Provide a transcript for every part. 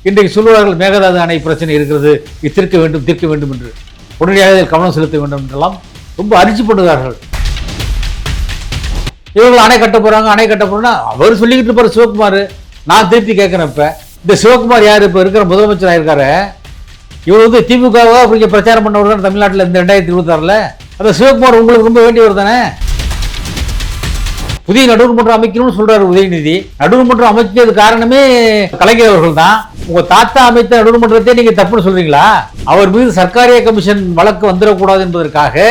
இன்றைக்கு சொல்லுவார்கள் மேகதாது அணை பிரச்சனை இருக்கிறது, இது தீர்க்க வேண்டும் என்று உடனடியாக இதில் கவனம் செலுத்த வேண்டும் என்றெல்லாம் ரொம்ப அரிச்சுப்படுகிறார்கள். இவர்கள் அணை கட்ட போறாங்க அவர் சொல்லிக்கிட்டு இருப்பார் சிவகுமார். நான் திருப்பி கேட்கிறேன், இப்ப இந்த சிவகுமார் யார்? இப்ப இருக்கிற முதலமைச்சராக இருக்காரு. இவர் வந்து திமுகவா அப்படிங்க பிரச்சாரம் பண்ணவர் தான் தமிழ்நாட்டில் இந்த 2026. அந்த சிவகுமார் உங்களுக்கு ரொம்ப வேண்டியவர் தானே. புதிய நடுவர் மன்றம் அமைக்கணும்னு சொல்றாரு உதயநிதி. நடுவர் மன்றம் அமைச்சது காரணமே கலைஞர் அவர்கள் தான். உங்க தாத்தா அமைத்த நடுவர் மன்றத்தை நீங்க தப்புன்னு சொல்றீங்களா? அவர் மீது சர்க்காரிய கமிஷன் வழக்கு வந்துடக்கூடாது என்பதற்காக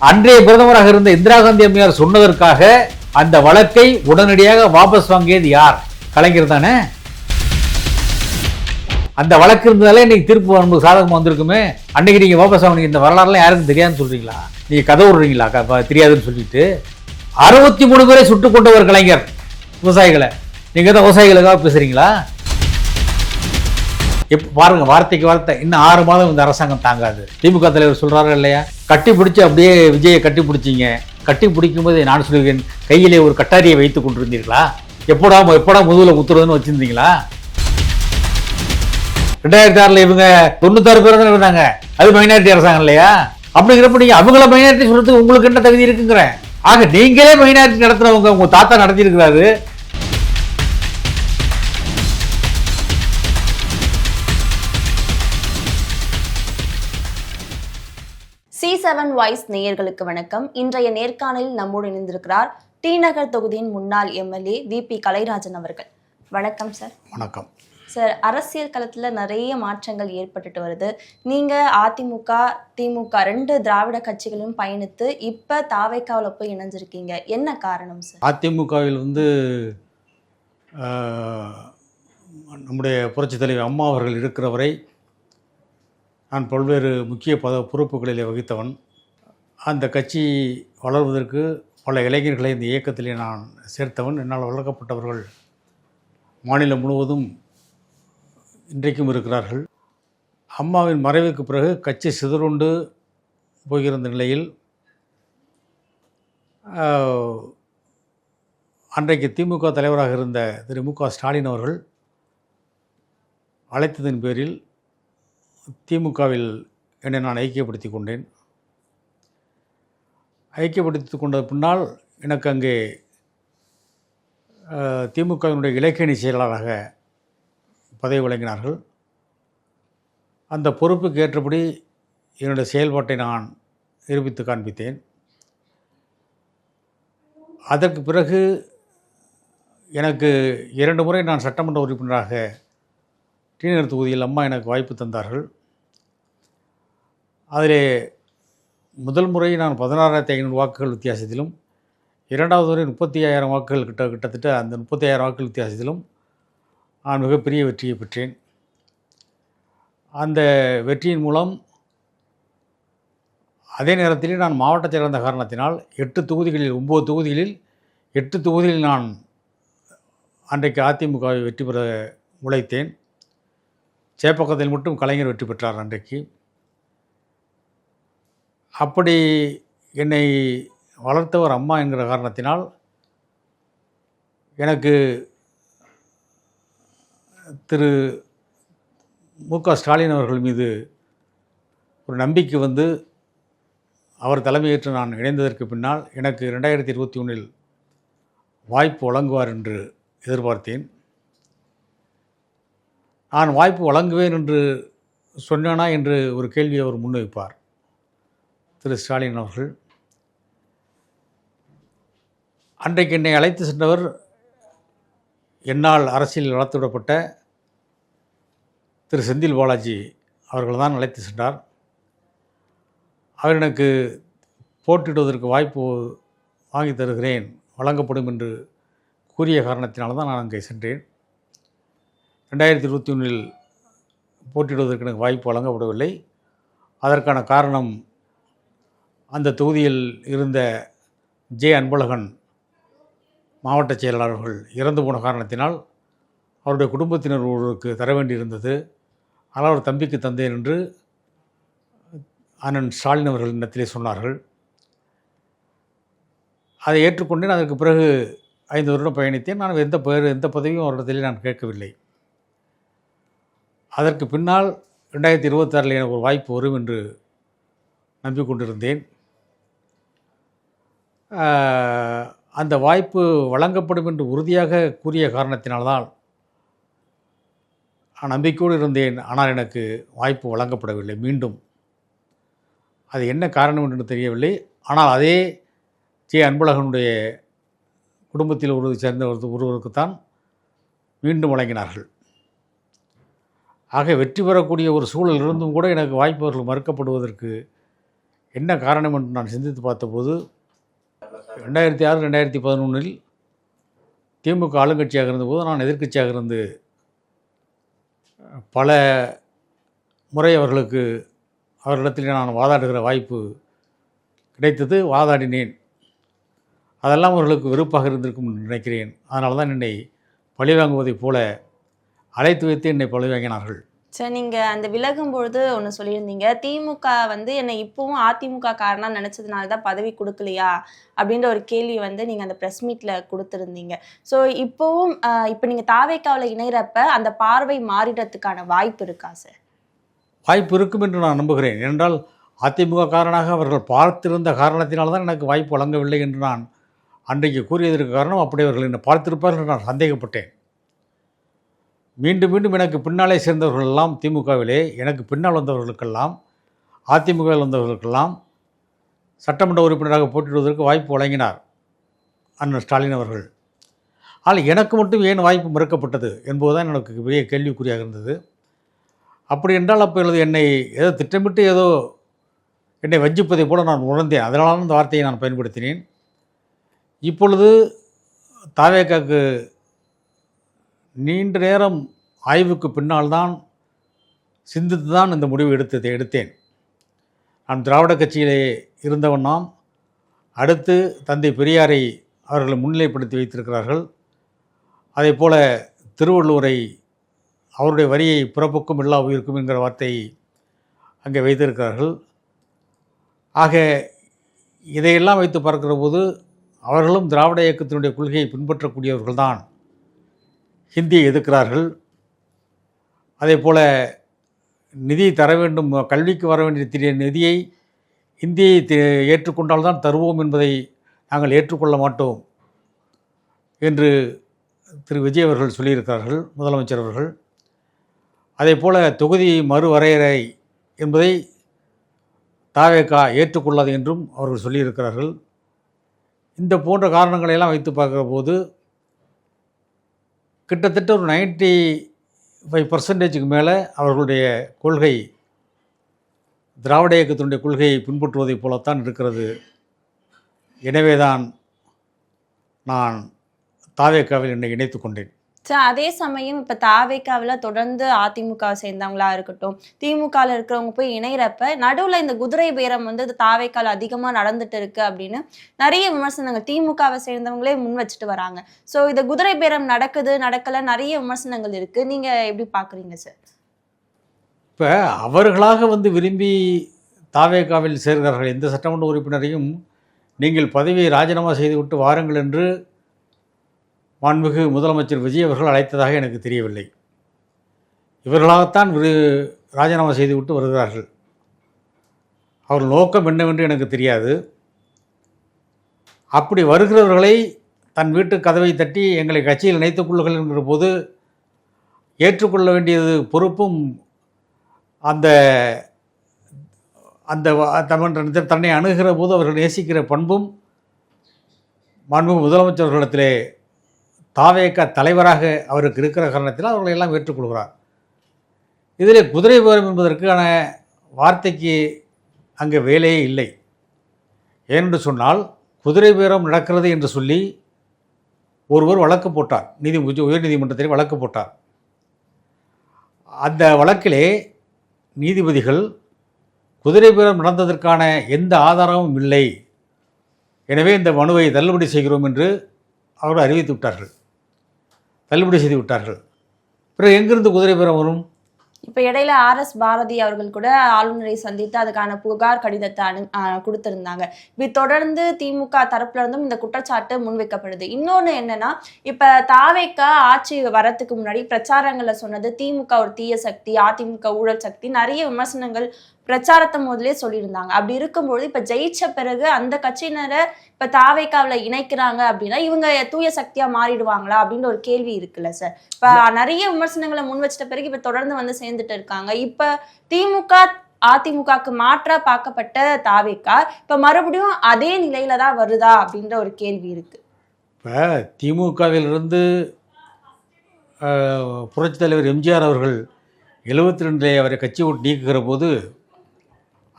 அன்றைய பிரதமராக இருந்த இந்திரா காந்தி அம்மையார் சொன்னதற்காக அந்த வழக்கை உடனடியாக வாபஸ் வாங்கியது யார்? கலைஞர் தானே. அந்த வழக்கு இருந்ததாலே இன்னைக்கு தீர்ப்பு நமக்கு சாதகமாக வந்திருக்குமே. அன்னைக்கு நீங்க வாபஸ் வாங்கினீங்க. இந்த வரலாறுலாம் யாருக்கும் தெரியாதுன்னு சொல்றீங்களா? நீங்க கதை விடுறீங்களா தெரியாதுன்னு சொல்லிட்டு? 63 பேரை சுட்டுக் கொண்டவர் கலைஞர் விவசாயிகளை. நீங்க தான் விவசாயிகளுக்காக பேசுறீங்களா? பாருங்க, வார்த்தைக்கு வார்த்தை. இன்னும் 6 மாதம் இந்த அரசாங்கம் தாங்காது. திமுக தலைவர் சொல்றாரு இல்லையா, கட்டி பிடிச்சி அப்படியே விஜயை கட்டி பிடிச்சிங்க. கட்டி பிடிக்கும் போது நான் சொல்லுவேன், கையிலே ஒரு கட்டாரியை வைத்துக் கொண்டிருந்தீர்களா? எப்படா முதுகுல குத்துறதுன்னு வச்சிருந்தீங்களா? 2006 இவங்க 96 பேர் தான் இருந்தாங்க. அது மைனாரிட்டி அரசாங்கம் இல்லையா? அப்படிங்கிறப்ப நீங்க அவங்கள மைனாரிட்டி சொல்றதுக்கு உங்களுக்கு என்ன தகுதி இருக்குங்கிறேன். ஆக நீங்களே மைனாரிட்டி நடத்துறவங்க, உங்க தாத்தா நடத்தி இருக்கிறாரு. C7 வாய்ஸ் நேயர்களுக்கு வணக்கம். இன்றைய நேர்காணலில் நம்மோடு இணைந்திருக்கிறார் டி நகர் தொகுதியின் முன்னாள் எம்எல்ஏ VP கலைராஜன் அவர்கள். வணக்கம் சார். வணக்கம் சார். அரசியல் களத்துல நிறைய மாற்றங்கள் ஏற்பட்டுட்டு வருது. நீங்க அதிமுக திமுக 2 திராவிட கட்சிகளும் பயணித்து இப்ப தாவேக்காவில் போய் இணைஞ்சிருக்கீங்க. என்ன காரணம் சார்? அதிமுகவில் வந்து நம்முடைய புரட்சித் தலைவர் அம்மா அவர்கள் இருக்கிற வரை நான் பல்வேறு முக்கிய பொறுப்புகளிலே வகித்தவன். அந்த கட்சி வளர்வதற்கு பல இளைஞர்களை இந்த இயக்கத்திலே நான் சேர்த்தவன். என்னால் வளர்க்கப்பட்டவர்கள் மாநிலம் முழுவதும் இன்றைக்கும் இருக்கிறார்கள். அம்மாவின் மறைவுக்கு பிறகு கட்சி சிதறுண்டு போகிருந்த நிலையில் அன்றைக்கு திமுக தலைவராக இருந்த திரு மு.க. ஸ்டாலின் அவர்கள் அழைத்ததின் பேரில் திமுகவில் என்னை நான் ஐக்கியப்படுத்தி கொண்டேன். ஐக்கியப்படுத்தி கொண்ட பின்னால் எனக்கு அங்கே திமுகவினுடைய இலக்கியணி செயலாளராக பதவி வழங்கினார்கள். அந்த பொறுப்புக்கு ஏற்றபடி என்னுடைய செயல்பாட்டை நான் நிரூபித்து காண்பித்தேன். அதற்கு பிறகு எனக்கு 2 முறை நான் சட்டமன்ற உறுப்பினராக டி நகர் தொகுதியில் அம்மா எனக்கு வாய்ப்பு தந்தார்கள். அதிலே முதல் முறை நான் 16,500 வாக்குகள் வித்தியாசத்திலும், 2வது முறை 35,000 வாக்குகள் கிட்டத்தட்ட அந்த 35,000 வாக்குகள் வித்தியாசத்திலும் நான் மிகப்பெரிய வெற்றியை பெற்றேன். அந்த வெற்றியின் மூலம் அதே நேரத்தில் நான் மாவட்ட சேர்ந்த காரணத்தினால் 9 தொகுதிகளில் 8 தொகுதிகளில் நான் அன்றைக்கு அதிமுகவை வெற்றி பெற உழைத்தேன். சேப்பக்கத்தில் மட்டும் கலைஞர் வெற்றி பெற்றார் அன்றைக்கு. அப்படி என்னை வளர்த்தவர் அம்மா என்கிற காரணத்தினால் எனக்கு திரு மு.க. ஸ்டாலின் அவர்கள் மீது ஒரு நம்பிக்கை வந்து அவர் தலைமையேற்று நான் இணைந்ததற்கு பின்னால் எனக்கு 2021 வாய்ப்பு வழங்குவார் என்று எதிர்பார்த்தேன். நான் வாய்ப்பு வழங்குவேன் என்று சொன்னேனா என்று ஒரு கேள்வியை அவர் முன்வைப்பார் திரு ஸ்டாலின் அவர்கள். அன்றைக்கு என்னை அழைத்து சென்றவர் என்னால் அரசியலில் வளர்த்துவிடப்பட்ட திரு செந்தில் பாலாஜி அவர்கள் தான் அழைத்து சென்றார். அவர் எனக்கு போட்டியிடுவதற்கு வாய்ப்பு வாங்கி தருகிறேன், வழங்கப்படும் என்று கூறிய காரணத்தினால்தான் நான் அங்கே சென்றேன். 2021 போட்டியிடுவதற்கு எனக்கு வாய்ப்பு வழங்கப்படவில்லை. அதற்கான காரணம் அந்த தொகுதியில் இருந்த அன்பழகன் மாவட்ட செயலாளர்கள் இறந்து போன காரணத்தினால் அவருடைய குடும்பத்தினர் ஒருவருக்கு தர வேண்டியிருந்தது. ஆனால் அவர் தம்பிக்கு தந்தேன் என்று அண்ணன் ஸ்டாலின் அவர்கள் இடத்திலே சொன்னார்கள். அதை ஏற்றுக்கொண்டேன். அதற்கு பிறகு 5 வருடம் பயணித்தேன். நான் எந்த பதவியும் அவரிடத்திலே நான் கேட்கவில்லை. அதற்கு பின்னால் 2026 எனக்கு ஒரு வாய்ப்பு வரும் என்று நம்பிக்கொண்டிருந்தேன். அந்த வாய்ப்பு வழங்கப்படும் என்று உறுதியாக கூறிய காரணத்தினால்தான் நம்பிக்கையோடு இருந்தேன். ஆனால் எனக்கு வாய்ப்பு வழங்கப்படவில்லை மீண்டும். அது என்ன காரணம் என்று தெரியவில்லை. ஆனால் அதே அன்பழகனுடைய குடும்பத்தில் சேர்ந்த ஒருவருக்குத்தான் மீண்டும் வழங்கினார்கள். ஆக வெற்றி பெறக்கூடிய ஒரு சூழல் இருந்தும் கூட எனக்கு வாய்ப்புகள் மறுக்கப்படுவதற்கு என்ன காரணம் என்று நான் சிந்தித்து பார்த்தபோது 2006 2011 திமுக ஆளுங்கட்சியாக இருந்தபோது நான் எதிர்க்கட்சியாக இருந்து பல முறை அவர்களிடத்தில் நான் வாதாடுகிற வாய்ப்பு கிடைத்தது. வாதாடினேன். அதெல்லாம் அவர்களுக்கு வெறுப்பாக இருந்திருக்கும் என்று நினைக்கிறேன். அதனால தான் என்னை பழிவாங்குவதைப் போல அழைத்து வைத்து என்னை பழிவாங்கினார்கள். சரி, நீங்கள் அந்த விலகும் பொழுது ஒன்று சொல்லியிருந்தீங்க, திமுக என்னை இப்போவும் அதிமுக காரணம் நினச்சதுனால தான் பதவி கொடுக்கலையா அப்படின்ற ஒரு கேள்வி நீங்கள் அந்த ப்ரெஸ் மீட்டில் கொடுத்துருந்தீங்க. ஸோ இப்போவும் இப்போ நீங்கள் தாவேக்காவில் இணைகிறப்ப அந்த பார்வை மாறிடுறதுக்கான வாய்ப்பு இருக்கா சார்? வாய்ப்பு இருக்கும் என்று நான் நம்புகிறேன். ஏனென்றால் அதிமுக காரணமாக அவர்கள் பார்த்திருந்த காரணத்தினால்தான் எனக்கு வாய்ப்பு வழங்கவில்லை என்று நான் அன்றைக்கு கூறியதற்கு காரணம் அப்படி அவர்கள் என்னை பார்த்திருப்பார்கள் என்று நான் சந்தேகப்பட்டேன். மீண்டும் மீண்டும் எனக்கு பின்னாலே சேர்ந்தவர்கள் எல்லாம் திமுகவிலே, எனக்கு பின்னால் வந்தவர்களுக்கெல்லாம், அதிமுகவில் வந்தவர்களுக்கெல்லாம் சட்டமன்ற உறுப்பினராக போட்டியிடுவதற்கு வாய்ப்பு வழங்கினார் அண்ணன் ஸ்டாலின் அவர்கள். ஆனால் எனக்கு மட்டும் ஏன் வாய்ப்பு மறுக்கப்பட்டது என்பதுதான் எனக்கு பெரிய கேள்விக்குறியாக இருந்தது. அப்படி என்றால் அப்பொழுது என்னை ஏதோ திட்டமிட்டு என்னை வஞ்சிப்பதை போல நான் உணர்ந்தேன். அதனால இந்த வார்த்தையை நான் பயன்படுத்தினேன். இப்பொழுது தாவேக்காக்கு நீண்ட நேரம் ஆய்வுக்கு பின்னால் தான் சிந்தித்து தான் இந்த முடிவு எடுத்தேன். நான் திராவிட கட்சியிலே இருந்தவன் நாம் அடுத்து தந்தை பெரியாரை அவர்களை முன்னிலைப்படுத்தி வைத்திருக்கிறார்கள். அதே போல திருவள்ளுவரை அவருடைய வரியை பிறப்புக்கும் எல்லா உயிருக்கும் என்கிற வார்த்தையை அங்கே வைத்திருக்கிறார்கள். ஆக இதையெல்லாம் வைத்து பார்க்கிற போது அவர்களும் திராவிட இயக்கத்தினுடைய கொள்கையை பின்பற்றக்கூடியவர்கள்தான் ஹிந்தியை எதிர்க்கிறார்கள். அதே போல் நிதி தர வேண்டும், கல்விக்கு வர வேண்டிய நிதியை ஹிந்தியை ஏற்றுக்கொண்டால்தான் தருவோம் என்பதை நாங்கள் ஏற்றுக்கொள்ள மாட்டோம் என்று திரு விஜய் அவர்கள் சொல்லியிருக்கிறார்கள், முதலமைச்சர் அவர்கள். அதே போல் தொகுதி மறுவரையறை என்பதை தாவேகா ஏற்றுக்கொள்ளாது என்றும் அவர்கள் சொல்லியிருக்கிறார்கள். இந்த போன்ற காரணங்களையெல்லாம் வைத்து பார்க்குற போது கிட்டத்தட்ட ஒரு 95% மேலே அவர்களுடைய கொள்கை திராவிட இயக்கத்தினுடைய கொள்கையை பின்பற்றுவதைப் போலத்தான் இருக்கிறது. எனவே தான் நான் தாவேக்காவில் என்னை இணைத்து கொண்டேன். சார், அதே சமயம் இப்போ தாவேக்காவில் தொடர்ந்து அதிமுகவை சேர்ந்தவங்களா இருக்கட்டும், திமுகவில் இருக்கிறவங்க போய் இணைகிறப்ப நடுவில் இந்த குதிரை பேரம் தாவேக்காவில் அதிகமாக நடந்துட்டு இருக்கு அப்படின்னு நிறைய விமர்சனங்கள் திமுகவை சேர்ந்தவங்களே முன் வச்சுட்டு வராங்க. ஸோ இந்த குதிரை பேரம் நடக்கலை நிறைய விமர்சனங்கள் இருக்கு. நீங்கள் எப்படி பார்க்குறீங்க சார்? இப்போ அவர்களாக விரும்பி தாவேக்காவில் சேர்கிறார்கள். எந்த சட்டமன்ற உறுப்பினரையும் நீங்கள் பதவியை ராஜினாமா செய்துவிட்டு வாருங்கள் என்று மாண்புமிகு முதலமைச்சர் விஜய் அவர்கள் அழைத்ததாக எனக்கு தெரியவில்லை. இவர்களாகத்தான் ராஜினாமா செய்துவிட்டு வருகிறார்கள். அவர்கள் நோக்கம் என்னவென்று எனக்கு தெரியாது. அப்படி வருகிறவர்களை தன் வீட்டு கதவை தட்டி எங்களை கட்சியில் இணைத்துக் கொள்ளுங்கள் என்கிற போது ஏற்றுக்கொள்ள வேண்டியது பொறுப்பும் அந்த அந்த தன்னை அணுகிற போது அவர்கள் நேசிக்கிற பண்பும் மாண்புமிகு முதலமைச்சர்களிடத்திலே தாவேக தலைவராக அவருக்கு இருக்கிற காரணத்தில் அவர்களை எல்லாம் ஏற்றுக்கொள்கிறார். இதில் குதிரை பேரம் என்பதற்கான வார்த்தைக்கு அங்கே வேலையே இல்லை. ஏனென்று சொன்னால் குதிரை பேரம் நடக்கிறது என்று சொல்லி ஒருவர் வழக்கு போட்டார், உயர்நீதிமன்றத்தில் வழக்கு போட்டார். அந்த வழக்கிலே நீதிபதிகள் குதிரை பேரம் நடந்ததற்கான எந்த ஆதாரமும் இல்லை, எனவே இந்த மனுவை தள்ளுபடி செய்கிறோம் என்று அவர்கள் அறிவித்து விட்டார்கள், தள்ளுபடி செய்து விட்டார்கள். பிறகு எங்கிருந்து குதிரை பேரம் வரும்? இப்ப இடையில RS பாரதி அவர்கள் கூட ஆளுநரை சந்தித்து அதுக்கான புகார் கடிதத்தை கொடுத்திருந்தாங்க. இப்படி தொடர்ந்து திமுக தரப்புல இருந்தும் இந்த குற்றச்சாட்டு முன்வைக்கப்படுது. இன்னொன்னு என்னன்னா, இப்ப தாவேக்கா ஆட்சி வரத்துக்கு முன்னாடி பிரச்சாரங்கள்ல சொன்னது திமுக ஒரு தீய சக்தி, அதிமுக ஊழல் சக்தி, நிறைய விமர்சனங்கள் பிரச்சாரத்தை முதலே சொல்லியிருந்தாங்க. அப்படி இருக்கும்போது இப்ப ஜெயிச்ச பிறகு அந்த கட்சியினரை இப்ப தாவேக்காவில இணைக்கிறாங்க அப்படின்னா இவங்க தூய சக்தியா மாறிடுவாங்களா அப்படின்ற ஒரு கேள்வி இருக்குல்ல சார். இப்ப நிறைய விமர்சனங்களை முன் வச்சிட்ட பிறகு இப்ப தொடர்ந்து வந்து சேர்ந்துட்டு இருக்காங்க. இப்ப திமுக அதிமுகக்கு மாற்றா பார்க்கப்பட்ட தாவேக்கா இப்ப மறுபடியும் அதே நிலையில தான் வருதா அப்படின்ற ஒரு கேள்வி இருக்கு. இப்போ திமுகவிலிருந்து புரட்சித் தலைவர் எம்ஜிஆர் அவர்கள் 72 அவரை கட்சி விட்டு நீக்குகிற போது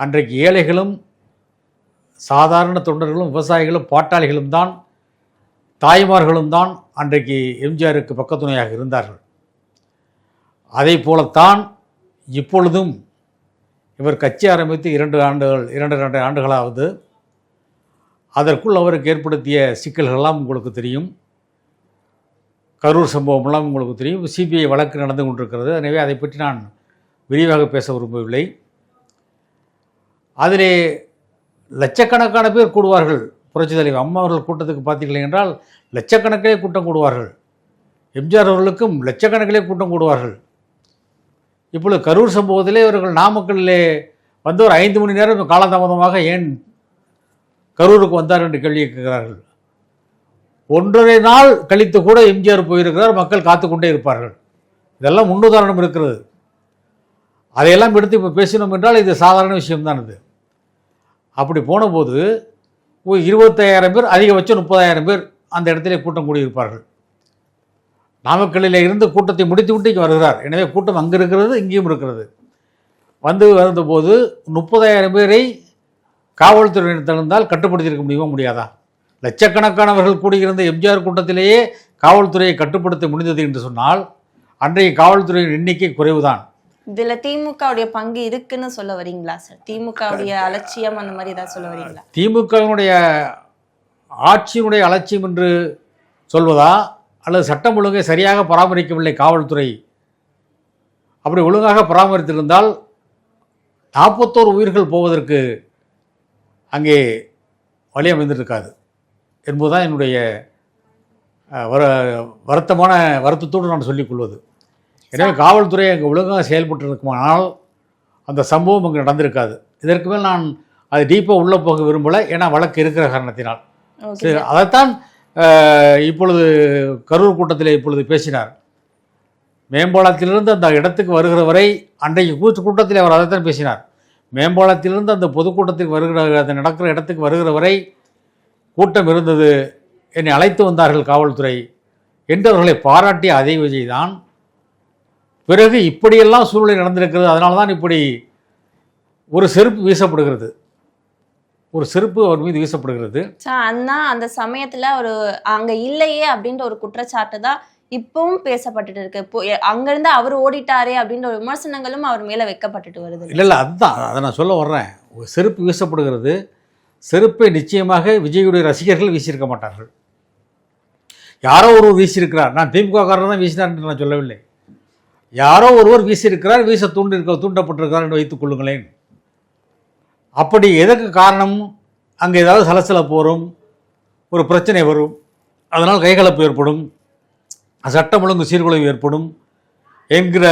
அன்றைக்கு ஏழைகளும் சாதாரண தொண்டர்களும் விவசாயிகளும் பாட்டாளிகளும் தான், தாய்மார்களும் தான் அன்றைக்கு எம்ஜிஆருக்கு பக்கத்துணையாக இருந்தார்கள். அதை போலத்தான் இப்பொழுதும் இவர் கட்சி ஆரம்பித்து 2 ஆண்டுகளாவது. அதற்குள் அவருக்கு ஏற்படுத்திய சிக்கல்களெல்லாம் உங்களுக்கு தெரியும். கரூர் சம்பவமெல்லாம் உங்களுக்கு தெரியும். சிபிஐ வழக்கு நடந்து கொண்டிருக்கிறது. எனவே அதை பற்றி நான் விரிவாக பேச விரும்பவில்லை. அதிலே லட்சக்கணக்கான பேர் கூடுவார்கள். புரட்சித் தலைவர் அம்மா அவர்கள் கூட்டத்துக்கு பார்த்தீர்கள் என்றால் லட்சக்கணக்கிலே கூட்டம் கூடுவார்கள். எம்ஜிஆர் அவர்களுக்கும் லட்சக்கணக்கிலே கூட்டம் கூடுவார்கள். இப்பொழுது கரூர் சம்பவத்திலே இவர்கள் நாமக்கல்லிலே வந்து ஒரு 5 மணி நேரம் காலதாமதமாக ஏன் கரூருக்கு வந்தார் என்று கேள்வி கேட்கிறார்கள். 1.5 நாள் கழித்து கூட எம்ஜிஆர் போயிருக்கிறார், மக்கள் காத்துக்கொண்டே இருப்பார்கள். இதெல்லாம் முன்னுதாரணம் இருக்கிறது. அதையெல்லாம் எடுத்து இப்போ பேசினோம் என்றால் இது சாதாரண விஷயம்தான். இது அப்படி போனபோது 25,000 பேர், அதிகபட்சம் 30,000 பேர் அந்த இடத்திலே கூட்டம் கூடியிருப்பார்கள். நாமக்கல்லில் இருந்து கூட்டத்தை முடித்துவிட்டு இங்கே வருகிறார். எனவே கூட்டம் அங்கே இருக்கிறது, இங்கேயும் இருக்கிறது. வந்தபோது 30,000 பேரை காவல்துறையினர் தழுந்தால் கட்டுப்படுத்தியிருக்க முடியுமா, முடியாதா? லட்சக்கணக்கானவர்கள் கூடியிருந்த எம்ஜிஆர் கூட்டத்திலேயே காவல்துறையை கட்டுப்படுத்த முடிந்தது என்று சொன்னால் அன்றைய காவல்துறையின் எண்ணிக்கை குறைவுதான். இதுல திமுகவுடைய பங்கு இருக்குன்னு சொல்ல வரீங்களா சார்? திமுகவுடைய அலட்சியம் அந்த மாதிரி ஏதாவது சொல்ல வரீங்களா? திமுகவினுடைய ஆட்சியினுடைய அலட்சியம் என்று சொல்வதா, அல்லது சட்டம் ஒழுங்கை சரியாக பராமரிக்கவில்லை காவல்துறை? அப்படி ஒழுங்காக பராமரித்திருந்தால் 41 உயிர்கள் போவதற்கு அங்கே வழி அமைந்திருக்காது என்பதுதான் என்னுடைய வருத்தத்தோடு நான் சொல்லிக்கொள்வது. எனவே காவல்துறை அங்கே ஒழுங்காக செயல்பட்டு இருக்குமானால் அந்த சம்பவம் அங்கே நடந்திருக்காது. இதற்கு மேல் நான் அது டீப்பாக உள்ளே போக விரும்பலை, ஏன்னா வழக்கு இருக்கிற காரணத்தினால். சரி, அதைத்தான் இப்பொழுது கரூர் கூட்டத்தில் இப்பொழுது பேசினார். மேம்பாலத்திலிருந்து அந்த இடத்துக்கு வருகிற வரை, அன்றைக்கு கூட்டத்தில் அவர் அதைத்தான் பேசினார். மேம்பாலத்திலிருந்து அந்த பொதுக்கூட்டத்துக்கு வருகிற, அந்த நடக்கிற இடத்துக்கு வருகிற வரை கூட்டம் இருந்தது, என்னை அழைத்து வந்தார்கள் காவல்துறை என்று அவர்களை பாராட்டிய அதே விஜய் தான் பிறகு இப்படியெல்லாம் சூழ்நிலை நடந்திருக்கிறது. அதனால தான் இப்படி ஒரு செருப்பு வீசப்படுகிறது, ஒரு செருப்பு அவர் மீது வீசப்படுகிறது. அண்ணா அந்த சமயத்துல ஒரு அங்க இல்லையே அப்படின்ற ஒரு குற்றச்சாட்டு தான் இப்பவும் பேசப்பட்டு இருக்கு. இப்போ அங்கிருந்து அவர் ஓடிட்டாரே அப்படின்ற ஒரு விமர்சனங்களும் அவர் மேல வைக்கப்பட்டுட்டு வருது. இல்லை, அதுதான் அதை நான் சொல்ல வர்றேன். ஒரு செருப்பு வீசப்படுகிறது. செருப்பை நிச்சயமாக விஜயுடைய ரசிகர்கள் வீசியிருக்க மாட்டார்கள். யாரோ ஒருவர் வீசியிருக்கிறார். நான் திமுக காரர் தான் வீசினார் என்று நான் சொல்லவில்லை. யாரோ ஒருவர் வீசியிருக்கிறார், வீச தூண்டப்பட்டிருக்கிறார் என்று வைத்துக் கொள்ளுங்களேன். அப்படி எதற்கு காரணம்? அங்கே ஏதாவது சலசலப்பு வரும், ஒரு பிரச்சனை வரும், அதனால் கைகலப்பு ஏற்படும், சட்டம் ஒழுங்கு சீர்குலைவு ஏற்படும் என்கிற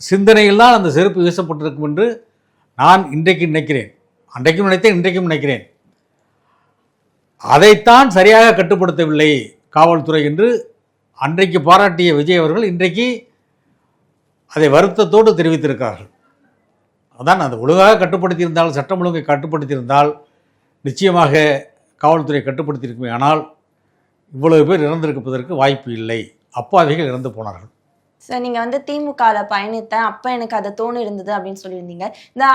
சிந்தனையில் தான் அந்த செருப்பு வீசப்பட்டிருக்கும் என்று நான் இன்றைக்கு நினைக்கிறேன். அன்றைக்கும் நினைத்தேன், இன்றைக்கும் நினைக்கிறேன். அதைத்தான் சரியாக கட்டுப்படுத்தவில்லை காவல்துறை என்று அன்றைக்கு பாராட்டிய விஜய் அவர்கள் இன்றைக்கு அதை வருத்தத்தோடு தெரிவித்திருக்கிறார்கள். அதான் அந்த ஒழுங்காக கட்டுப்படுத்தியிருந்தால், சட்டம் ஒழுங்கை கட்டுப்படுத்தியிருந்தால் நிச்சயமாக காவல்துறை கட்டுப்படுத்தியிருக்குமே. ஆனால் இவ்வளவு பேர் இறந்திருப்பதற்கு வாய்ப்பு இல்லை. அப்பாவிகள் இறந்து போனார்கள். சார், நீங்க வந்து திமுகவில் பயணித்தேன், அப்ப எனக்கு அதை தோணு இருந்தது அப்படின்னு சொல்லியிருந்தீங்க.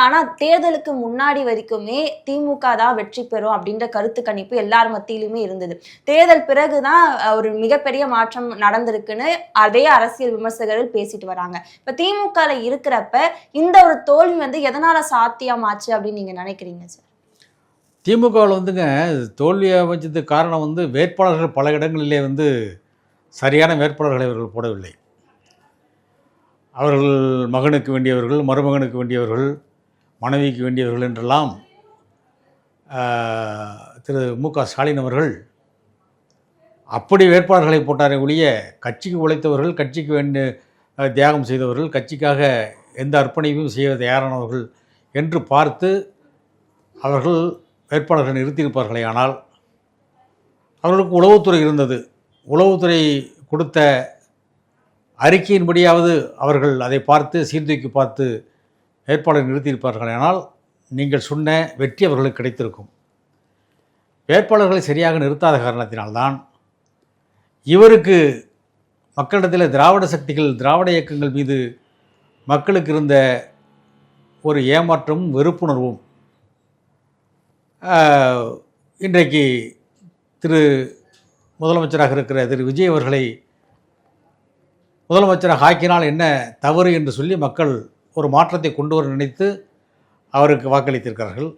ஆனா தேர்தலுக்கு முன்னாடி வரைக்குமே திமுக தான் வெற்றி பெறும் அப்படின்ற கருத்து கணிப்பு எல்லார் மத்தியிலுமே இருந்தது. தேர்தல் பிறகுதான் ஒரு மிகப்பெரிய மாற்றம் நடந்திருக்குன்னு அதே அரசியல் விமர்சகர்கள் பேசிட்டு வராங்க. இப்ப திமுகல இருக்கிறப்ப இந்த ஒரு தோல்வி வந்து எதனால சாத்தியமாச்சு அப்படின்னு நீங்க நினைக்கிறீங்க சார்? திமுகவில் வந்துங்க தோல்வி அமைச்சதுக்கு காரணம் வந்து வேட்பாளர்கள் பல இடங்களிலே வந்து சரியான வேட்பாளர்களை இவர்கள் போடவில்லை. அவர்கள் மகனுக்கு வேண்டியவர்கள், மருமகனுக்கு வேண்டியவர்கள், மனைவிக்கு வேண்டியவர்கள் என்றெல்லாம் திரு மு.க. ஸ்டாலின் அவர்கள் அப்படி வேட்பாளர்களை போட்டாரே ஒழிய கட்சிக்கு உழைத்தவர்கள், கட்சிக்கு வேண்டிய தியாகம் செய்தவர்கள், கட்சிக்காக எந்த அர்ப்பணிப்பும் செய்ய தயாரானவர்கள் என்று பார்த்து அவர்கள் வேட்பாளர்களை நிறுத்தியிருப்பார்களே. ஆனால் அவர்களுக்கு உளவுத்துறை இருந்தது. உளவுத்துறை கொடுத்த அறிக்கையின்படியாவது அவர்கள் அதை பார்த்து சீர்தூக்கி பார்த்து வேட்பாளரை நிறுத்தியிருப்பார்கள். ஆனால் நீங்கள் சொன்ன வெற்றி அவர்களுக்கு கிடைத்திருக்கும். வேட்பாளர்களை சரியாக நிறுத்தாத காரணத்தினால்தான் இவருக்கு மக்களிடத்தில் திராவிட சக்திகள், திராவிட இயக்கங்கள் மீது மக்களுக்கு இருந்த ஒரு ஏமாற்றமும் வெறுப்புணர்வும் இன்றைக்கு திரு முதலமைச்சராக இருக்கிற திரு விஜய் அவர்களை முதலமைச்சராக ஆக்கினால் என்ன தவறு என்று சொல்லி மக்கள் ஒரு மாற்றத்தை கொண்டு வர நினைத்து அவருக்கு வாக்களித்திருக்கிறார்கள்.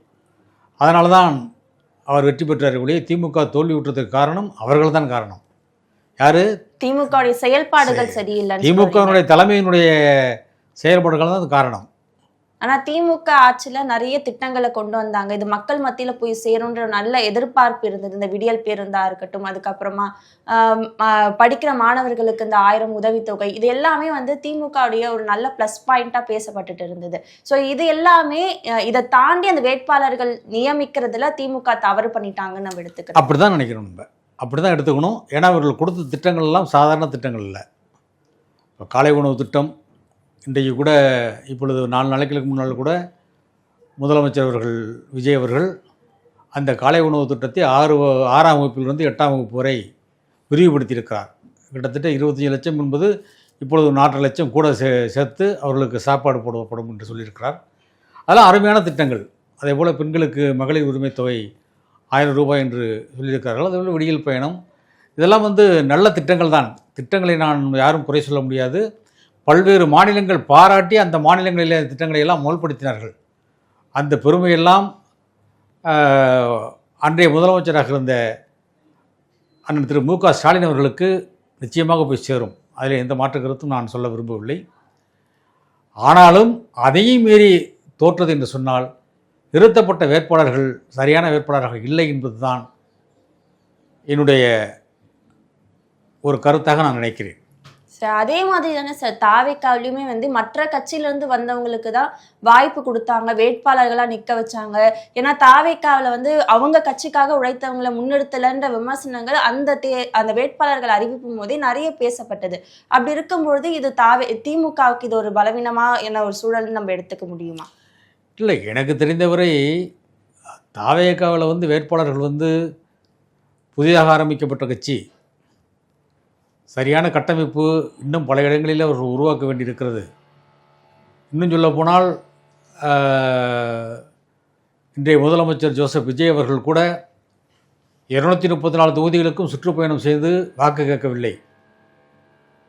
அதனால தான் அவர் வெற்றி பெற்றார் ஒழிய திமுக தோல்வியுற்றதுக்கு காரணம் அவர்கள் தான் காரணம். யார்? திமுகவுடைய செயல்பாடுகள் சரியில்லை. திமுகவினுடைய தலைமையினுடைய செயல்பாடுகள் தான் காரணம். ஆனா திமுக ஆட்சியில நிறைய திட்டங்களை கொண்டு வந்தாங்க. இது மக்கள் மத்தியில போய் சேரும்ன்ற நல்ல எதிர்பார்ப்பு இருந்தது. இந்த விடியல் பேருந்தா இருக்கட்டும், அதுக்கப்புறமா படிக்கிற மாணவர்களுக்கு இந்த 1000 உதவித்தொகை, இது எல்லாமே வந்து திமுகவுடைய ஒரு நல்ல பிளஸ் பாயிண்டா பேசப்பட்டுட்டு இருந்தது. ஸோ இது எல்லாமே இதை தாண்டி அந்த வேட்பாளர்கள் நியமிக்கிறதுல திமுக தவறு பண்ணிட்டாங்கன்னு நம்ம எடுத்துக்கிறோம். அப்படிதான் நினைக்கிறோம். நம்ம அப்படிதான் எடுத்துக்கணும். ஏன்னா அவர்கள் கொடுத்த திட்டங்கள் எல்லாம் சாதாரண திட்டங்கள் இல்லை. இப்போ காலை உணவு திட்டம் இன்றைக்கு கூட, இப்பொழுது 4 நாளைக்கு முன்னால் கூட முதலமைச்சர் அவர்கள் விஜய் அவர்கள் அந்த காலை உணவு திட்டத்தை 6ஆம் வகுப்பிலிருந்து 8ஆம் வகுப்பு வரை விரிவுபடுத்தியிருக்கிறார். கிட்டத்தட்ட 25 லட்சம் என்பது இப்பொழுது 4.5 லட்சம் கூட சேர்த்து அவர்களுக்கு சாப்பாடு போடப்படும் என்று சொல்லியிருக்கிறார். அதெல்லாம் அருமையான திட்டங்கள். அதே போல் பெண்களுக்கு மகளிர் உரிமை தொகை 1000 ரூபாய் என்று சொல்லியிருக்கிறார்கள். அதேபோல் விடியல் பயணம், இதெல்லாம் வந்து நல்ல திட்டங்கள் தான். திட்டங்களை நான் யாரும் குறை சொல்ல முடியாது. பல்வேறு மாநிலங்கள் பாராட்டி அந்த மாநிலங்களில் திட்டங்களை எல்லாம் அமல்படுத்தினார்கள். அந்த பெருமையெல்லாம் அன்றைய முதலமைச்சராக இருந்த அண்ணன் திரு மு.க. ஸ்டாலின் அவர்களுக்கு நிச்சயமாக போய் சேரும். அதில் எந்த மாற்று கருத்தும் நான் சொல்ல விரும்பவில்லை. ஆனாலும் அதையும் மீறி தோற்றது என்று சொன்னால் நிறுத்தப்பட்ட வேட்பாளர்கள் சரியான வேட்பாளர்கள் இல்லை என்பதுதான் என்னுடைய ஒரு கருத்தாக நான் நினைக்கிறேன். அதே மாதிரி தானே சார் தாவேக்காவிலையுமே வந்து மற்ற கட்சியிலேருந்து வந்தவங்களுக்கு தான் வாய்ப்பு கொடுத்தாங்க, வேட்பாளர்களாக நிற்க வச்சாங்க. ஏன்னா தாவேக்காவில் வந்து அவங்க கட்சிக்காக உழைத்தவங்களை முன்னெடுத்தலைன்ற விமர்சனங்கள் அந்த வேட்பாளர்கள் அறிவிக்கும் போதே நிறைய பேசப்பட்டது. அப்படி இருக்கும்பொழுது இது திமுகவுக்கு இது ஒரு பலவீனமான ஒரு சூழல் நம்ம எடுத்துக்க முடியுமா? இல்லை, எனக்கு தெரிந்தவரை தாவேக்காவில் வந்து வேட்பாளர்கள் வந்து புதிதாக ஆரம்பிக்கப்பட்ட கட்சி, சரியான கட்டமைப்பு இன்னும் பல இடங்களில் அவர்கள் உருவாக்க வேண்டியிருக்கிறது. இன்னும் சொல்லப்போனால் இன்றைய முதலமைச்சர் ஜோசப் விஜய் அவர்கள் கூட 234 தொகுதிகளுக்கும் சுற்றுப்பயணம் செய்து வாக்கு கேட்கவில்லை.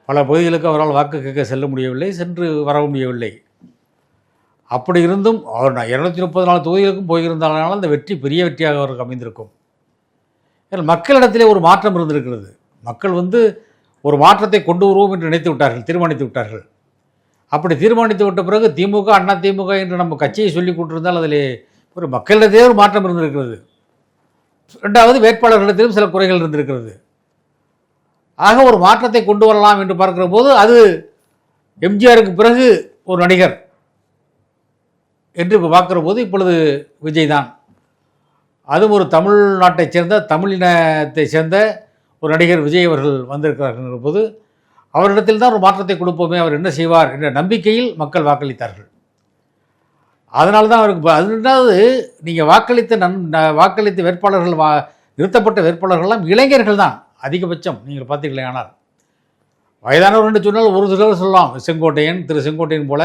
பல பகுதிகளுக்கு அவரால் வாக்கு கேட்க செல்ல முடியவில்லை, சென்று வர முடியவில்லை. அப்படி இருந்தும் அவர் 234 தொகுதிகளுக்கும் போயிருந்தாலும் அந்த வெற்றி பெரிய வெற்றியாக அவருக்கு அமைந்திருக்கும். ஏன்னா மக்களிடத்திலே ஒரு மாற்றம் இருந்திருக்கிறது. மக்கள் வந்து ஒரு மாற்றத்தை கொண்டு வருவோம் என்று நினைத்து விட்டார்கள், தீர்மானித்து விட்டார்கள். அப்படி தீர்மானித்து விட்ட பிறகு திமுக, அண்ணா திமுக என்று நம்ம கட்சியை சொல்லி கொண்டிருந்தால் அதில் ஒரு மக்களிடத்திலே ஒரு மாற்றம் இருந்திருக்கிறது. 2வது வேட்பாளர்களிடத்திலும் சில குறைகள் இருந்திருக்கிறது. ஆக ஒரு மாற்றத்தை கொண்டு வரலாம் என்று பார்க்கிற போது அது எம்ஜிஆருக்கு பிறகு ஒரு நடிகர் என்று பார்க்கிற போது இப்பொழுது விஜய் தான். அதுவும் ஒரு தமிழ்நாட்டைச் சேர்ந்த, தமிழினத்தை சேர்ந்த ஒரு நடிகர் விஜய் அவர்கள் வந்திருக்கிறார்கள் போது அவரிடத்தில் தான் ஒரு மாற்றத்தை கொடுப்போமே, அவர் என்ன செய்வார் என்ற நம்பிக்கையில் மக்கள் வாக்களித்தார்கள். அதனால தான் அவருக்கு அதுனாவது நீங்கள் வாக்களித்த வேட்பாளர்கள் நிறுத்தப்பட்ட வேட்பாளர்கள்லாம் இளைஞர்கள் தான் அதிகபட்சம். நீங்கள் பார்த்தீங்களே, ஆனால் வயதானவர் என்று சொன்னால் ஒரு சிலர் சொல்லலாம். திரு செங்கோட்டையன் போல,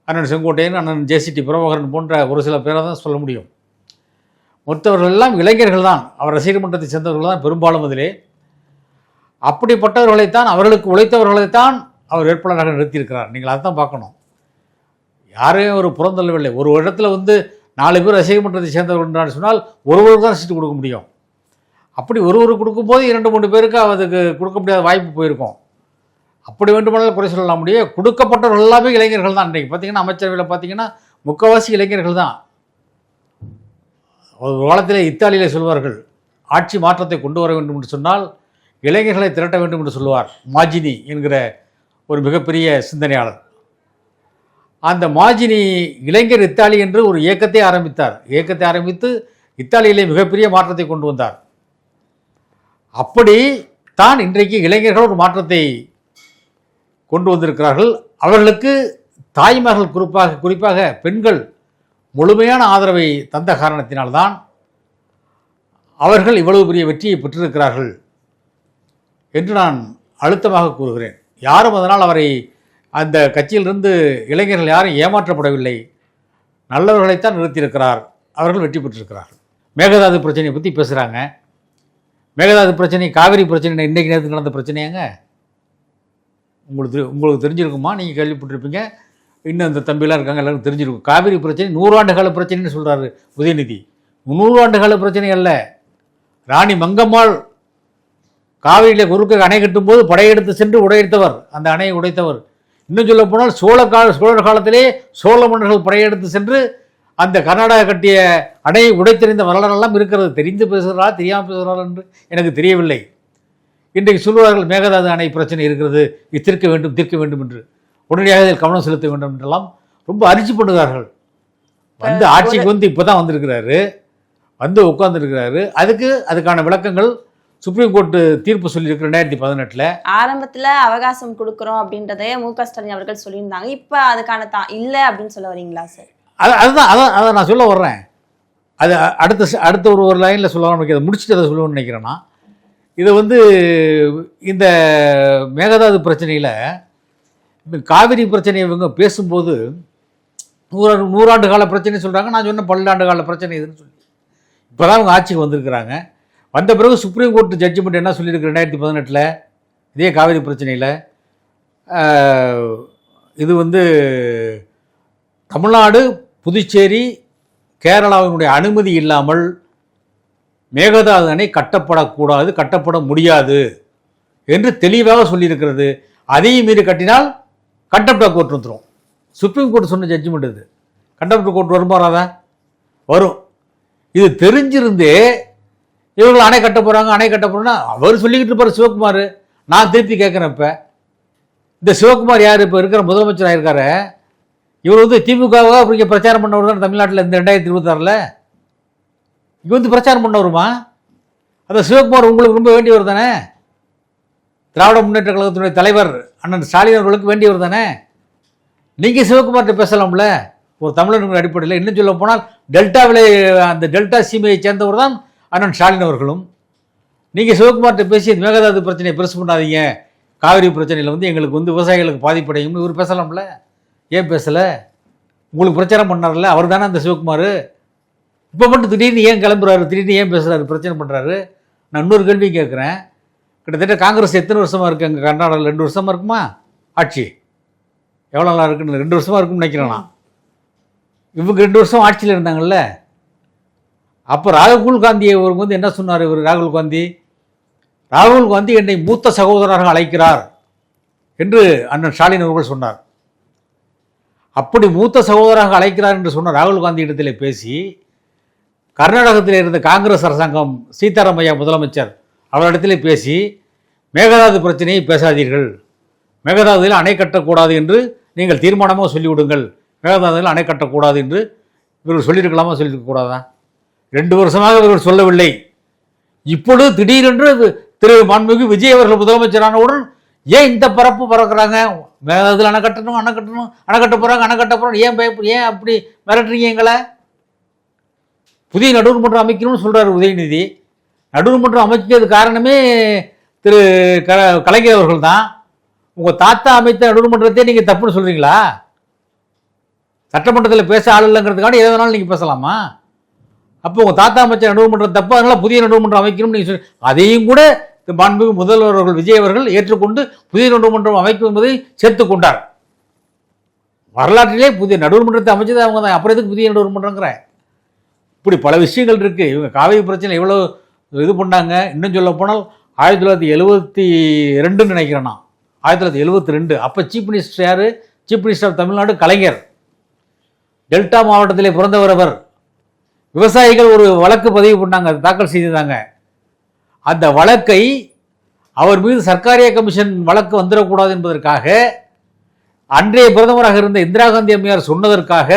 அண்ணன் செங்கோட்டையன், அண்ணன் ஜேசிடி பிரபாகரன் போன்ற ஒரு சில பேரை தான் சொல்ல முடியும். மற்றவர்கள் எல்லாம் இளைஞர்கள் தான். அவர் ரசிகர் மன்றத்தை சேர்ந்தவர்கள் தான் பெரும்பாலும். அதிலே அப்படிப்பட்டவர்களைத்தான், அவர்களுக்கு உழைத்தவர்களைத்தான் அவர் வேட்பாளராக நிறுத்தியிருக்கிறார். நீங்கள் அதை தான் பார்க்கணும். யாரையும் ஒரு புறந்தள்ளவில்லை. ஒரு இடத்துல வந்து 4 பேர் ரசிகர் மன்றத்தை சேர்ந்தவர்கள் என்று சொன்னால் ஒருவருக்கு தான் சீட்டு கொடுக்க முடியும். அப்படி ஒருவருக்கு கொடுக்கும்போது 2-3 பேருக்கு அதுக்கு கொடுக்க முடியாத வாய்ப்பு போயிருக்கும். அப்படி வேண்டுமானாலும் குறை சொல்லலாம் முடியும். கொடுக்கப்பட்டவர்கள் எல்லாமே இளைஞர்கள் தான். இன்றைக்கு பார்த்தீங்கன்னா அமைச்சரவையில் பார்த்தீங்கன்னா முக்கால்வாசி இளைஞர்கள் தான். ஒரு காலத்திலே இத்தாலியிலே சொல்வார்கள், ஆட்சி மாற்றத்தை கொண்டு வர வேண்டும் என்று சொன்னால் இளைஞர்களை திரட்ட வேண்டும் என்று சொல்லுவார் மாஜினி என்கிற ஒரு மிகப்பெரிய சிந்தனையாளர். அந்த மாஜினி இளைஞர் இத்தாலி என்று ஒரு இயக்கத்தை ஆரம்பித்தார். இயக்கத்தை ஆரம்பித்து இத்தாலியிலே மிகப்பெரிய மாற்றத்தை கொண்டு வந்தார். அப்படி தான் இன்றைக்கு இளைஞர்கள் ஒரு மாற்றத்தை கொண்டு வந்திருக்கிறார்கள். அவர்களுக்கு தாய்மார்கள் குறிப்பாக பெண்கள் முழுமையான ஆதரவை தந்த காரணத்தினால்தான் அவர்கள் இவ்வளவு பெரிய வெற்றியை பெற்றிருக்கிறார்கள் என்று நான் அழுத்தமாக கூறுகிறேன். யாரும் அதனால் அவரை அந்த கட்சியிலிருந்து இளைஞர்கள் யாரும் ஏமாற்றப்படவில்லை. நல்லவர்களைத்தான் நிறுத்தியிருக்கிறார். அவர்கள் வெற்றி பெற்றிருக்கிறார்கள். மேகதாது பிரச்சனையை பற்றி பேசுகிறாங்க. மேகதாது பிரச்சனை காவிரி பிரச்சனை இன்றைக்கு நேரத்துக்கு நடந்த பிரச்சனையாங்க. உங்களுக்கு தெரிஞ்சிருக்குமா? நீங்கள் கேள்விப்பட்டிருப்பீங்க. இன்னும் அந்த தம்பிலாம் இருக்காங்க, எல்லாரும் தெரிஞ்சிருக்கும். காவிரி பிரச்சனை 100 ஆண்டு கால பிரச்சனைன்னு சொல்கிறாரு உதயநிதி. 100 ஆண்டு கால பிரச்சனை அல்ல. ராணி மங்கம்மாள் காவிரியில் குறுக்க அணை கட்டும்போது படையெடுத்து சென்று உடைத்தவர், அந்த அணையை உடைத்தவர். இன்னும் சொல்ல போனால் சோழர் காலத்திலே சோழ மன்னர்கள் படையெடுத்து சென்று அந்த கர்நாடகா கட்டிய அணையை உடைத்தெறிந்த வரலாறெல்லாம் இருக்கிறது. தெரிந்து பேசுகிறாரா தெரியாமல் பேசுகிறாரா என்று எனக்கு தெரியவில்லை. இன்றைக்கு சொல்வார்கள் மேகதாது அணை பிரச்சனை இருக்கிறது, இது தீர்க்க வேண்டும் என்று, உடனடியாக இதில் கவனம் செலுத்த வேண்டும் என்றெல்லாம் ரொம்ப அரிச்சு பண்ணுகிறார்கள். வந்து ஆட்சிக்கு வந்து இப்போ தான் வந்திருக்கிறாரு, வந்து உட்கார்ந்துருக்கிறாரு. அதுக்கான விளக்கங்கள் சுப்ரீம் கோர்ட்டு தீர்ப்பு சொல்லியிருக்கு 2018. ஆரம்பத்துல அவகாசம் கொடுக்குறோம் அப்படின்றதே மு.க. ஸ்டாலின் அவர்கள் சொல்லியிருந்தாங்க. இப்ப அதுக்கான இல்லை அப்படின்னு சொல்ல வரீங்களா சார்? அதை நான் சொல்ல வர்றேன். அது அடுத்த ஒரு லைனில் சொல்லலாம். அதை முடிச்சுட்டு அதை சொல்லணும்னு நினைக்கிறேன்னா, இதை வந்து இந்த மேகதாது பிரச்சனையில் காவிரி பிரச்சனையை இவங்க பேசும்போது 100 ஆண்டு கால பிரச்சனை சொல்கிறாங்க. நான் சொன்ன 12 ஆண்டு கால பிரச்சனை இதுன்னு சொல்லி இப்போ தான் அவங்க ஆட்சிக்கு வந்திருக்கிறாங்க. வந்த பிறகு சுப்ரீம் கோர்ட் ஜட்ஜ்மெண்ட் என்ன சொல்லியிருக்கு 2018 இதே காவிரி பிரச்சனையில், இது வந்து தமிழ்நாடு, புதுச்சேரி, கேரளாவினுடைய அனுமதி இல்லாமல் மேகதாது அணை கட்டப்படக்கூடாது, கட்டப்பட முடியாது என்று தெளிவாக சொல்லியிருக்கிறது. அதையும் மீறி கட்டினால் கண்டெம்ட் ஆஃப் கோர்ட் வந்துடும். சுப்ரீம் கோர்ட் சொன்ன ஜட்ஜ்மெண்ட் இது. கண்டெம்ட் கோர்ட் வருமாறாதா? வரும். இது தெரிஞ்சிருந்தே இவர்கள் அணை கட்ட போகிறாங்கன்னா அவர் சொல்லிக்கிட்டு இருப்பார் சிவகுமார். நான் திருப்பி கேட்குறேன், இப்போ இந்த சிவகுமார் யார்? இப்போ இருக்கிற முதலமைச்சராக இருக்காரு. இவர் வந்து திமுகவாக அப்படி பிரச்சாரம் பண்ணவர் தான் தமிழ்நாட்டில் இந்த 2026. இங்கே வந்து பிரச்சாரம் பண்ணவருமா? அந்த சிவகுமார் உங்களுக்கு ரொம்ப வேண்டியவர் தானே? திராவிட முன்னேற்ற கழகத்தினுடைய தலைவர் அண்ணன் ஸ்டாலின் அவர்களுக்கு வேண்டியவர் தானே? நீங்கள் சிவகுமார்கிட்ட பேசலாம்ல ஒரு தமிழர்கள் அடிப்படையில். இன்னும் சொல்ல போனால் டெல்டாவில் அந்த டெல்டா சீமையை சேர்ந்தவர் தான் அண்ணன் ஸ்டாலின் அவர்களும். நீங்கள் சிவகுமார்கிட்ட பேசி மேகதாது பிரச்சனையை பெருசு பண்ணாதீங்க, காவிரி பிரச்சனையில் வந்து எங்களுக்கு வந்து விவசாயிகளுக்கு பாதிப்படையும்னு இவர் பேசலாம்ல. ஏன் பேசலை? உங்களுக்கு பிரச்சாரம் பண்ணார்ல, அவர் தானே அந்த சிவகுமார். இப்போ மட்டும் திடீர்னு ஏன் கிளம்புறாரு, திடீர்னு ஏன் பேசுகிறாரு, பிரச்சனை பண்ணுறாரு? நான் இன்னொரு கேள்வி கேட்குறேன். கிட்டத்தட்ட காங்கிரஸ் எத்தனை வருஷமாக இருக்குது அங்கே கர்நாடகாவில்? 2 வருஷமாக இருக்குமா ஆட்சி? எவ்வளோ நல்லா இருக்குன்னு 2 வருஷமாக இருக்குன்னு நினைக்கிறேன் நான். இவங்க 2 வருஷம் ஆட்சியில் இருந்தாங்கல்ல. அப்போ ராகுல் காந்தியை இவருக்கு வந்து என்ன சொன்னார்? இவர் ராகுல் காந்தி என்னை மூத்த சகோதரராக அழைக்கிறார் என்று அண்ணன் ஸ்டாலின் அவர்கள் சொன்னார். அப்படி மூத்த சகோதரராக அழைக்கிறார் என்று சொன்ன ராகுல் காந்தி இடத்திலே பேசி கர்நாடகத்தில் இருந்த காங்கிரஸ் அரசாங்கம் சீதாராமையா முதலமைச்சர் அவரிடத்திலே பேசி மேகதாது பிரச்சனையை பேசாதீர்கள், மேகதாதுவில் அணை கட்டக்கூடாது என்று நீங்கள் தீர்மானமாக சொல்லிவிடுங்கள், மேகதாதுவில் அணை கட்டக்கூடாது என்று இவர்கள் சொல்லியிருக்கலாமா, சொல்லியிருக்கக்கூடாதா? 2 வருஷமாக இவர்கள் சொல்லவில்லை. இப்பொழுது திடீரென்று திரு மாண்புமிகு விஜய் அவர்கள் முதலமைச்சரானவுடன் ஏன் இந்த பரப்பு பறக்கிறாங்க? மேகதாதுவில் அணை கட்டணும், அணை கட்ட போகிறாங்க, ஏன் அப்படி மிரட்டுறீங்க எங்களை? புதிய நடுவர்மன்றம் அமைக்கணும்னு சொல்கிறார் உதயநிதி. நடுவர்மன்றம் அமைச்சது காரணமே திரு கலைஞர் அவர்கள் தான். உங்கள் தாத்தா அமைத்த நடுவர்மன்றத்தை நீங்கள் தப்புன்னு சொல்கிறீங்களா? சட்டமன்றத்தில் பேச ஆள் இல்லைங்கிறதுக்கான எதை வேணாலும் நீங்கள் பேசலாமா? அப்போ உங்கள் தாத்தா அமைச்ச நடுவர்மன்றம் தப்பு, அதனால் புதிய நடுவர்மன்றம் அமைக்கணும்னு நீங்கள் சொல்லி அதையும் கூட மாண்புமிகு முதல்வர் அவர்கள் விஜய் அவர்கள் ஏற்றுக்கொண்டு புதிய நடுவர்மன்றம் அமைக்கும் என்பதை சேர்த்துக் கொண்டார். வரலாற்றிலே புதிய நடுவர்மன்றத்தை அமைச்சது அவங்க தான். அப்புறம் எதுக்கு புதிய நடுவர்மன்றங்கிற? இப்படி பல விஷயங்கள் இருக்குது. இவங்க காவிரி பிரச்சனை எவ்வளோ இது பண்ணாங்க. இன்னும் சொல்ல போனால் 1972 நினைக்கிறேன் நான், 1972. அப்போ சீஃப் மினிஸ்டர் யார்? Chief minister of Tamil Nadu Kalaignar. Delta மாவட்டத்திலே பிறந்தவர் அவர். விவசாயிகள் ஒரு வழக்கு பதிவு பண்ணாங்க, தாக்கல் செய்திருந்தாங்க. அந்த வழக்கை அவர் மீது சர்க்காரிய கமிஷன் வழக்கு வந்துடக்கூடாது என்பதற்காக அன்றைய பிரதமராக இருந்த இந்திரா காந்தி அம்மையார் சொன்னதற்காக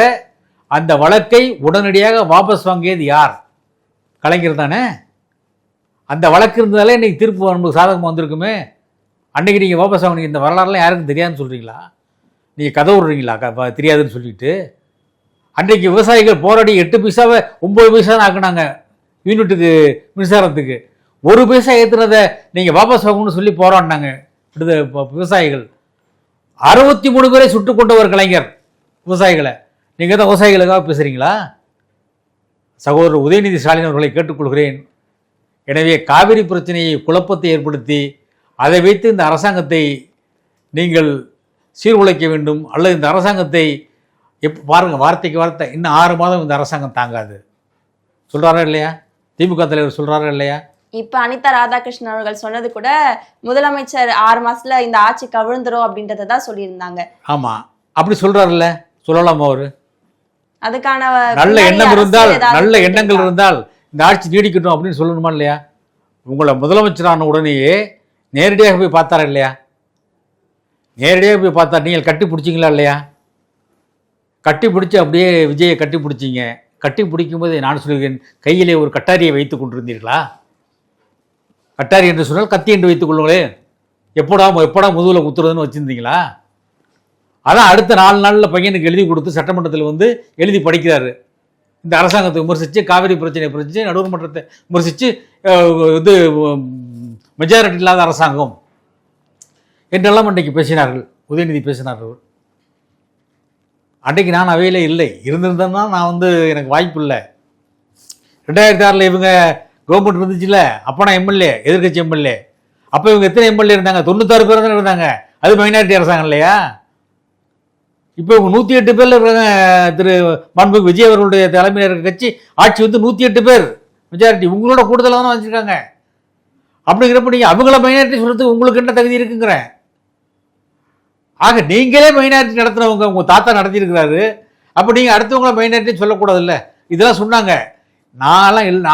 அந்த வழக்கை உடனடியாக வாபஸ் வாங்கியது யார்? கலைஞர் தானே. அந்த வழக்கு இருந்ததாலே இன்னைக்கு தீர்ப்பு நமக்கு சாதகமாக வந்திருக்குமே. அன்னைக்கு நீங்கள் வாபஸ் வாங்கினீங்க. இந்த வரலாறுலாம் யாருக்கும் தெரியாதுன்னு சொல்கிறீங்களா? நீங்கள் கதை விடுறீங்களா தெரியாதுன்னு சொல்லிட்டு? அன்றைக்கு விவசாயிகள் போராடி 8 பைசாவை 9 பைசா தான் ஆக்குனாங்க யூனிட்டுக்கு மின்சாரத்துக்கு. 1 பைசா ஏற்றுனதை நீங்கள் வாபஸ் வாங்கணும்னு சொல்லி போராடினாங்க விவசாயிகள். 63 பேரை சுட்டு கொண்டவர் கலைஞர் விவசாயிகளை. நீங்கள் தான் விவசாயிகளுக்காக பேசுகிறீங்களா? சகோதரர் உதயநிதி ஸ்டாலின் அவர்களை கேட்டுக்கொள்கிறேன். எனவே காவிரி பிரச்சனையை குழப்பத்தை ஏற்படுத்தி அதை வைத்து இந்த அரசாங்கத்தை நீங்கள் சீர்குலைக்க வேண்டும். அல்லது இந்த அரசாங்கத்தை பாருங்கள், வார்த்தைக்கு வார்த்தை, இன்னும் 6 மாதம் இந்த அரசாங்கம் தாங்காது சொல்கிறாரா இல்லையா? திமுக தலைவர் சொல்கிறாரா இல்லையா? இப்ப அனிதா ராதாகிருஷ்ணன் அவர்கள் சொன்னது கூட முதலமைச்சர் 6 மாசத்துல இந்த ஆட்சி கவிழ்ந்துரும் அப்படின்றத தான் சொல்லியிருந்தாங்க. ஆமா, அப்படி சொல்றாருல்ல, சொல்லலாமா? அவரு அதுக்கான நல்ல எண்ணம் இருந்தால், நல்ல எண்ணங்கள் இருந்தால் இந்த ஆட்சி நீடிக்கட்டும் அப்படின்னு சொல்லணுமா இல்லையா? உங்களை முதலமைச்சரான உடனேயே நேரடியாக போய் பார்த்தாரா இல்லையா? நேரடியாக போய் பார்த்தா நீங்கள் கட்டி பிடிச்சிங்களா இல்லையா? கட்டி பிடிச்சி அப்படியே விஜயை கட்டி பிடிச்சிங்க. கட்டி பிடிக்கும்போது நான் சொல்கிறேன், கையிலே ஒரு கட்டாரியை வைத்துக் கொண்டிருந்தீர்களா? கட்டாரி என்று சொன்னால் கத்தி என்று வைத்துக் கொள்ளுங்களே. எப்படா முதுகில் குத்துறதுன்னு வச்சுருந்தீங்களா? அதான் அடுத்த 4 நாளில் பையனுக்கு எழுதி கொடுத்து சட்டமன்றத்தில் வந்து எழுதி படிக்கிறாரு. இந்த அரசாங்கத்தை விமர்சித்து, காவிரி பிரச்சனையை விமர்சித்து, நடுவர் மன்றத்தை விமர்சித்து, இது மெஜாரிட்டி இல்லாத அரசாங்கம் என்றெல்லாம் அன்றைக்கு பேசினார்கள், உதயநிதி பேசினார்கள். அன்றைக்கு நான் அவையில் இல்லை, இருந்திருந்தேன் தான் நான் வந்து எனக்கு வாய்ப்பு இல்லை. 2006 இவங்க கவர்மெண்ட் இருந்துச்சுல்ல, அப்போ நான் எம்எல்ஏ, எதிர்கட்சி எம்எல்ஏ. அப்போ இவங்க எத்தனை எம்எல்ஏ இருந்தாங்க? 96 பேர் தான் இருந்தாங்க. அது மைனாரிட்டி அரசாங்கம் இல்லையா? இப்போ இவங்க 108 பேரில் இருக்காங்க. திரு மாண்புமிகு விஜய் அவர்களுடைய தலைமையில் இருக்க கட்சி ஆட்சி வந்து 108 பேர் மெஜாரிட்டி. உங்களோட கூடுதலாக தான் வச்சுருக்காங்க. அப்படிங்கிறப்ப நீங்கள் அவங்கள மைனாரிட்டி சொல்கிறதுக்கு உங்களுக்கு என்ன தகுதி இருக்குங்கிறேன். ஆக நீங்களே மைனாரிட்டி நடத்துனவங்க, உங்கள் தாத்தா நடத்தியிருக்கிறாரு. அப்போ நீங்கள் அடுத்தவங்கள மைனாரிட்டி சொல்லக்கூடாதுல்ல. இதெல்லாம் சொன்னாங்க. நான்லாம் இல்லை,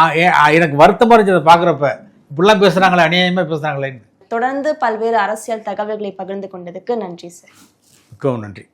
எனக்கு வருத்தமாக இருந்துச்சு அதை பார்க்குறப்ப. இப்படிலாம் பேசுகிறாங்களே, அநியாயமாக பேசுகிறாங்களேன்னு. தொடர்ந்து பல்வேறு அரசியல் தகவல்களை பகிர்ந்து கொண்டதுக்கு நன்றி சார். மிகவும் நன்றி.